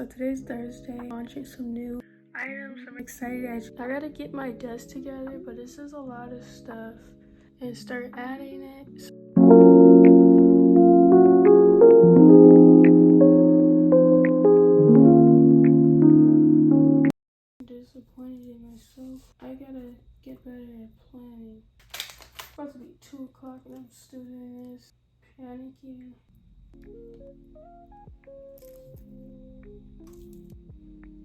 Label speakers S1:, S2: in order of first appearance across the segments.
S1: So today's Thursday, launching some new items. I'm excited. I gotta get my desk together, but this is a lot of stuff and start adding it. I'm disappointed in myself. I gotta get better at planning. It's supposed to be 2 o'clock and I'm still doing this. Panicking.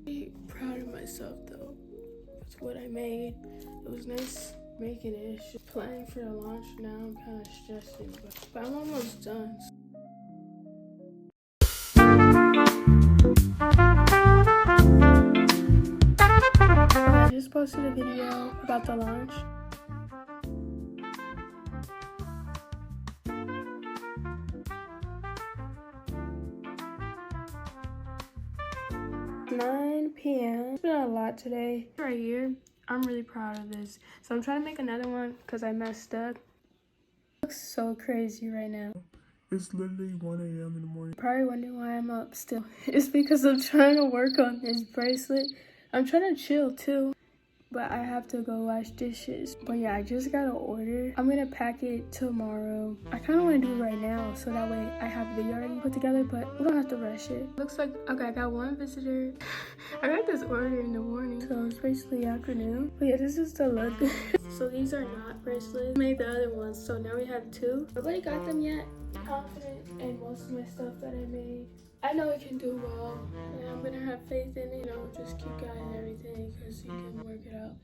S1: I'm proud of myself though. That's what I made. It was nice making it. Just planning for the launch now. I'm kind of stressing, but I'm almost done. I just posted a video about the launch. It's 9 p.m. It's been a lot today. Right here, I'm really proud of this. So I'm trying to make another one because I messed up. It looks so crazy right now.
S2: It's literally 1 a.m. in the morning.
S1: Probably wondering why I'm up still. It's because I'm trying to work on this bracelet. I'm trying to chill too, but I have to go wash dishes. But yeah, I just got an order. I'm gonna pack it tomorrow. I kind of want to do it right now so that way I have the video already put together, but we don't have to rush it. Looks like, okay, I got one visitor. I got this order in the morning, so it's basically afternoon. But yeah, this is the look. So these are not bracelets. I made the other ones, so now we have 2. Nobody got them yet. I'm confident in most of my stuff that I made. I know it can do well, and I'm gonna have faith in it. You know, just keep guiding everything because you can work it out.